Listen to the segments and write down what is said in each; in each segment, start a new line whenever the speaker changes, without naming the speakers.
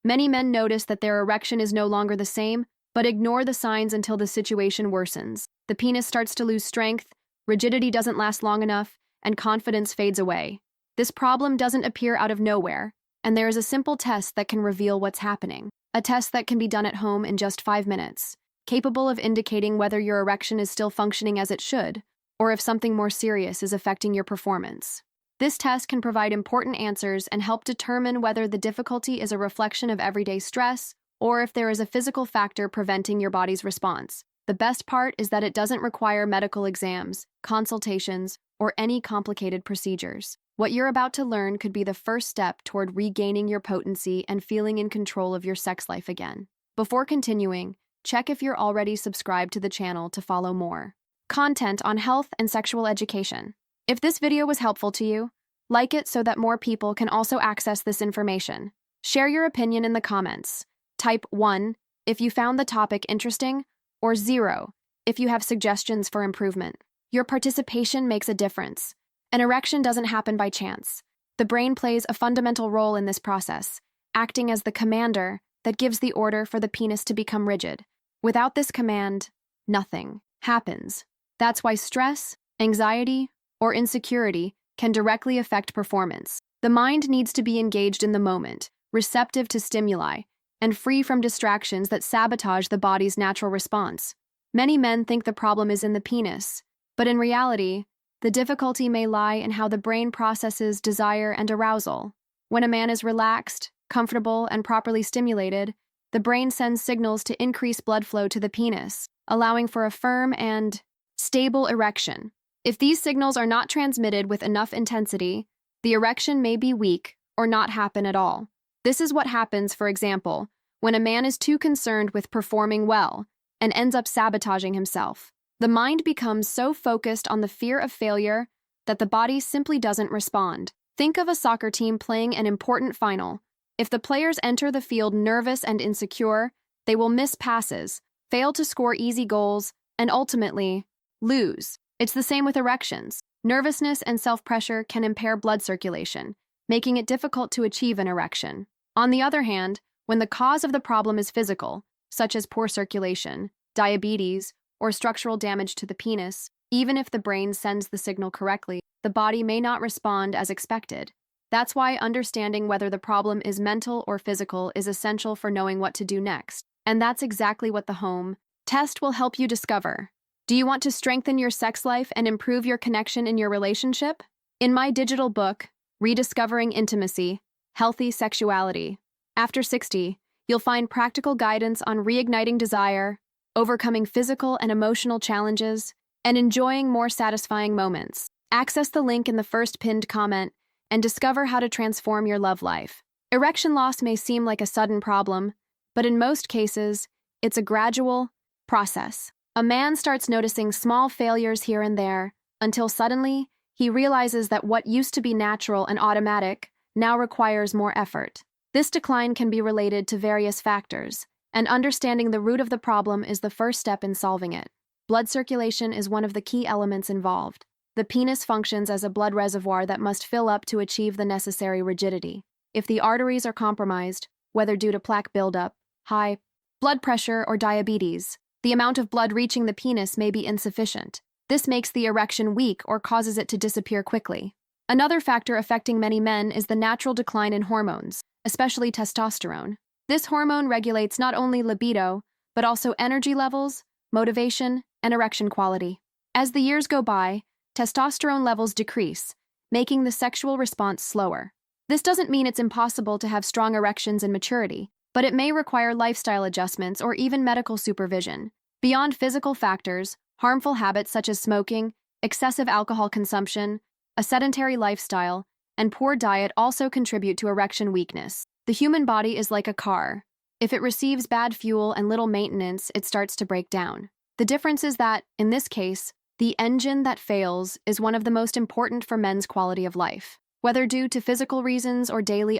Many men notice that their erection is no longer the same, but ignore the signs until the situation worsens. The penis starts to lose strength, rigidity doesn't last long enough, and confidence fades away. This problem doesn't appear out of nowhere, and there is a simple test that can reveal what's happening. A test that can be done at home in just 5 minutes, capable of indicating whether your erection is still functioning as it should, or if something more serious is affecting your performance. This test can provide important answers and help determine whether the difficulty is a reflection of everyday stress or if there is a physical factor preventing your body's response. The best part is that it doesn't require medical exams, consultations, or any complicated procedures. What you're about to learn could be the first step toward regaining your potency and feeling in control of your sex life again. Before continuing, check if you're already subscribed to the channel to follow more content on health and sexual education. If this video was helpful to you, like it so that more people can also access this information. Share your opinion in the comments. Type 1 if you found the topic interesting, or 0 if you have suggestions for improvement. Your participation makes a difference. An erection doesn't happen by chance. The brain plays a fundamental role in this process, acting as the commander that gives the order for the penis to become rigid. Without this command, nothing happens. That's why stress, anxiety, or insecurity can directly affect performance. The mind needs to be engaged in the moment, receptive to stimuli, and free from distractions that sabotage the body's natural response. Many men think the problem is in the penis, but in reality, the difficulty may lie in how the brain processes desire and arousal. When a man is relaxed, comfortable, and properly stimulated, the brain sends signals to increase blood flow to the penis, allowing for a firm and stable erection. If these signals are not transmitted with enough intensity, the erection may be weak or not happen at all. This is what happens, for example, when a man is too concerned with performing well and ends up sabotaging himself. The mind becomes so focused on the fear of failure that the body simply doesn't respond. Think of a soccer team playing an important final. If the players enter the field nervous and insecure, they will miss passes, fail to score easy goals, and ultimately lose. It's the same with erections. Nervousness and self-pressure can impair blood circulation, making it difficult to achieve an erection. On the other hand, when the cause of the problem is physical, such as poor circulation, diabetes, or structural damage to the penis, even if the brain sends the signal correctly, the body may not respond as expected. That's why understanding whether the problem is mental or physical is essential for knowing what to do next. And that's exactly what the home test will help you discover. Do you want to strengthen your sex life and improve your connection in your relationship? In my digital book, Rediscovering Intimacy, Healthy Sexuality, After 60, you'll find practical guidance on reigniting desire, overcoming physical and emotional challenges, and enjoying more satisfying moments. Access the link in the first pinned comment and discover how to transform your love life. Erection loss may seem like a sudden problem, but in most cases, it's a gradual process. A man starts noticing small failures here and there until suddenly he realizes that what used to be natural and automatic now requires more effort. This decline can be related to various factors, and understanding the root of the problem is the first step in solving it. Blood circulation is one of the key elements involved. The penis functions as a blood reservoir that must fill up to achieve the necessary rigidity. If the arteries are compromised, whether due to plaque buildup, high blood pressure, or diabetes, the amount of blood reaching the penis may be insufficient. This makes the erection weak or causes it to disappear quickly. Another factor affecting many men is the natural decline in hormones, especially testosterone. This hormone regulates not only libido, but also energy levels, motivation, and erection quality. As the years go by, testosterone levels decrease, making the sexual response slower. This doesn't mean it's impossible to have strong erections in maturity, but it may require lifestyle adjustments or even medical supervision. Beyond physical factors, harmful habits such as smoking, excessive alcohol consumption, a sedentary lifestyle, and poor diet also contribute to erection weakness. The human body is like a car. If it receives bad fuel and little maintenance, it starts to break down. The difference is that, in this case, the engine that fails is one of the most important for men's quality of life. Whether due to physical reasons or daily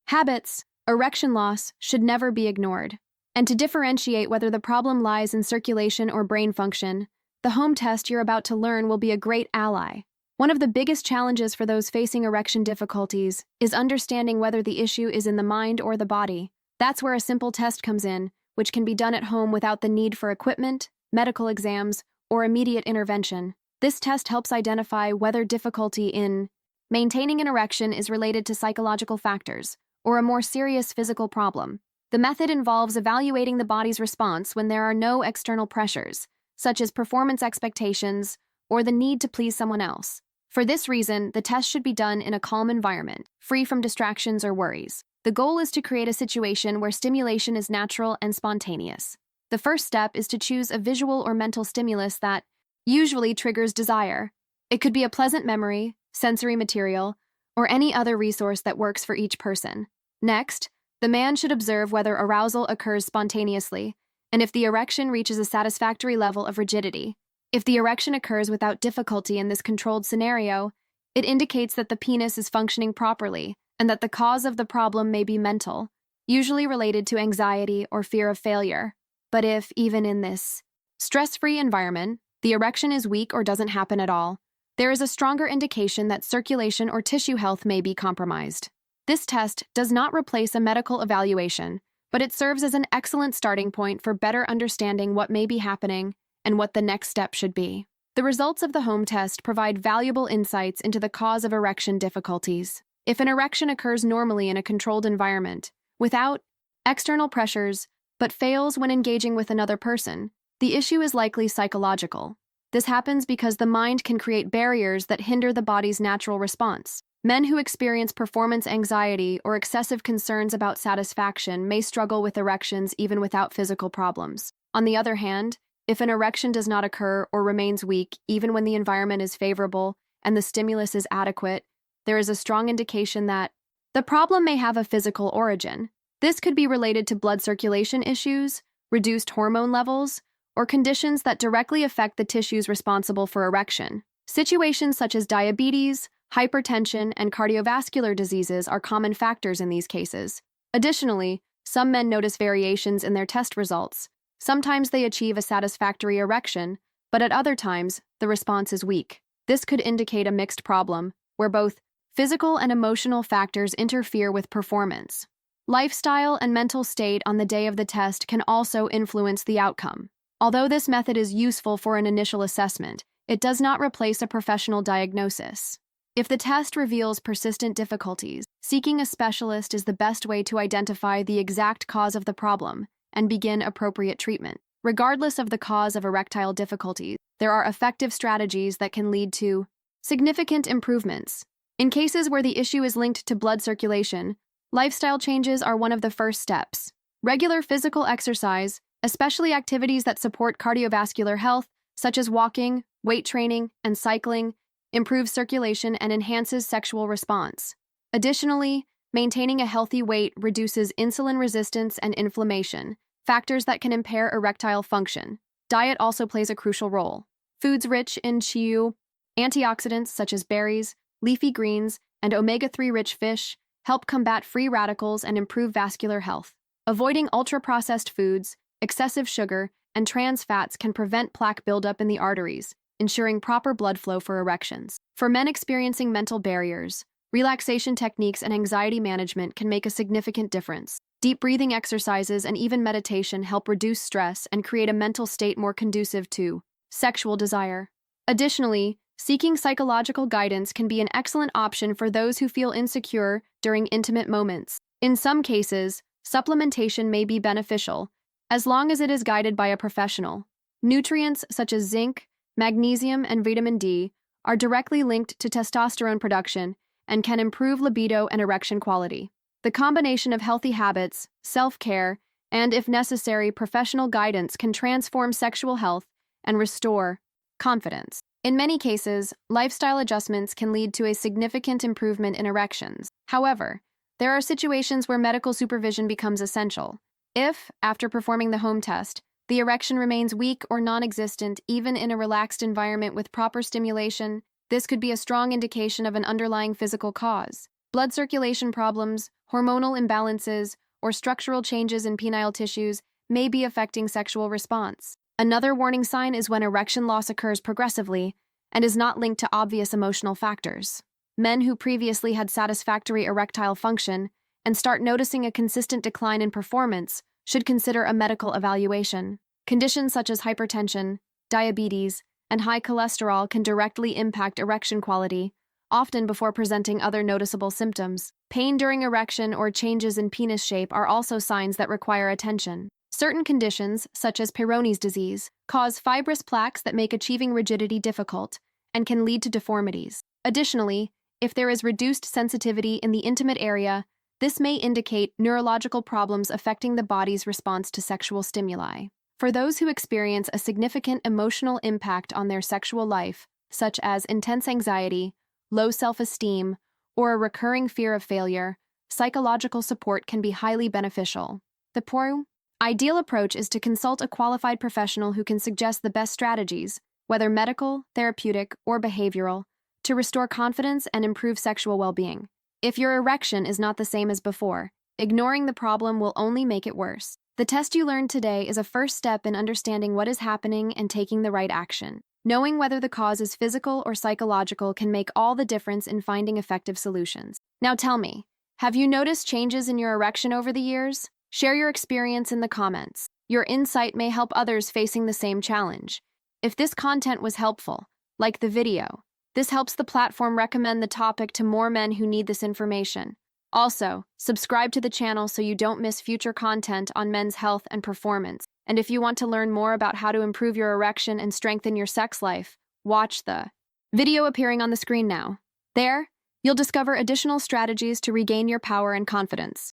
habits, erection loss should never be ignored. And to differentiate whether the problem lies in circulation or brain function, the home test you're about to learn will be a great ally. One of the biggest challenges for those facing erection difficulties is understanding whether the issue is in the mind or the body. That's where a simple test comes in, which can be done at home without the need for equipment, medical exams, or immediate intervention. This test helps identify whether difficulty in maintaining an erection is related to psychological factors or a more serious physical problem. The method involves evaluating the body's response when there are no external pressures, such as performance expectations or the need to please someone else. For this reason, the test should be done in a calm environment, free from distractions or worries. The goal is to create a situation where stimulation is natural and spontaneous. The first step is to choose a visual or mental stimulus that usually triggers desire. It could be a pleasant memory, sensory material, or any other resource that works for each person. Next, the man should observe whether arousal occurs spontaneously, and if the erection reaches a satisfactory level of rigidity. If the erection occurs without difficulty in this controlled scenario, it indicates that the penis is functioning properly and that the cause of the problem may be mental, usually related to anxiety or fear of failure. But if, even in this stress-free environment, the erection is weak or doesn't happen at all, there is a stronger indication that circulation or tissue health may be compromised. This test does not replace a medical evaluation, but it serves as an excellent starting point for better understanding what may be happening and what the next step should be. The results of the home test provide valuable insights into the cause of erection difficulties. If an erection occurs normally in a controlled environment, without external pressures, but fails when engaging with another person, the issue is likely psychological. This happens because the mind can create barriers that hinder the body's natural response. Men who experience performance anxiety or excessive concerns about satisfaction may struggle with erections even without physical problems. On the other hand, if an erection does not occur or remains weak even when the environment is favorable and the stimulus is adequate, there is a strong indication that the problem may have a physical origin. This could be related to blood circulation issues, reduced hormone levels, or conditions that directly affect the tissues responsible for erection. Situations such as diabetes, hypertension, and cardiovascular diseases are common factors in these cases. Additionally, some men notice variations in their test results. Sometimes they achieve a satisfactory erection, but at other times, the response is weak. This could indicate a mixed problem, where both physical and emotional factors interfere with performance. Lifestyle and mental state on the day of the test can also influence the outcome. Although this method is useful for an initial assessment, it does not replace a professional diagnosis. If the test reveals persistent difficulties, seeking a specialist is the best way to identify the exact cause of the problem and begin appropriate treatment. Regardless of the cause of erectile difficulties, there are effective strategies that can lead to significant improvements. In cases where the issue is linked to blood circulation, lifestyle changes are one of the first steps. Regular physical exercise, especially activities that support cardiovascular health, such as walking, weight training, and cycling, improves circulation and enhances sexual response. Additionally, maintaining a healthy weight reduces insulin resistance and inflammation, factors that can impair erectile function. Diet also plays a crucial role. Foods rich in antioxidants such as berries, leafy greens, and omega-3 rich fish help combat free radicals and improve vascular health. Avoiding ultra-processed foods, excessive sugar, and trans fats can prevent plaque buildup in the arteries, ensuring proper blood flow for erections. For men experiencing mental barriers, relaxation techniques and anxiety management can make a significant difference. Deep breathing exercises and even meditation help reduce stress and create a mental state more conducive to sexual desire. Additionally, seeking psychological guidance can be an excellent option for those who feel insecure during intimate moments. In some cases, supplementation may be beneficial, as long as it is guided by a professional. Nutrients such as zinc, magnesium, and vitamin D are directly linked to testosterone production and can improve libido and erection quality. The combination of healthy habits, self-care, and, if necessary, professional guidance can transform sexual health and restore confidence. In many cases, lifestyle adjustments can lead to a significant improvement in erections. However, there are situations where medical supervision becomes essential. If, after performing the home test, the erection remains weak or non-existent even in a relaxed environment with proper stimulation, this could be a strong indication of an underlying physical cause. Blood circulation problems, hormonal imbalances, or structural changes in penile tissues may be affecting sexual response. Another warning sign is when erection loss occurs progressively and is not linked to obvious emotional factors. Men who previously had satisfactory erectile function and start noticing a consistent decline in performance, should consider a medical evaluation. Conditions such as hypertension, diabetes, and high cholesterol can directly impact erection quality, often before presenting other noticeable symptoms. Pain during erection or changes in penis shape are also signs that require attention. Certain conditions, such as Peyronie's disease, cause fibrous plaques that make achieving rigidity difficult and can lead to deformities. Additionally, if there is reduced sensitivity in the intimate area, this may indicate neurological problems affecting the body's response to sexual stimuli. For those who experience a significant emotional impact on their sexual life, such as intense anxiety, low self-esteem, or a recurring fear of failure, psychological support can be highly beneficial. The ideal approach is to consult a qualified professional who can suggest the best strategies, whether medical, therapeutic, or behavioral, to restore confidence and improve sexual well-being. If your erection is not the same as before, ignoring the problem will only make it worse. The test you learned today is a first step in understanding what is happening and taking the right action. Knowing whether the cause is physical or psychological can make all the difference in finding effective solutions. Now tell me, have you noticed changes in your erection over the years? Share your experience in the comments. Your insight may help others facing the same challenge. If this content was helpful, like the video. This helps the platform recommend the topic to more men who need this information. Also, subscribe to the channel so you don't miss future content on men's health and performance. And if you want to learn more about how to improve your erection and strengthen your sex life, watch the video appearing on the screen now. There, you'll discover additional strategies to regain your power and confidence.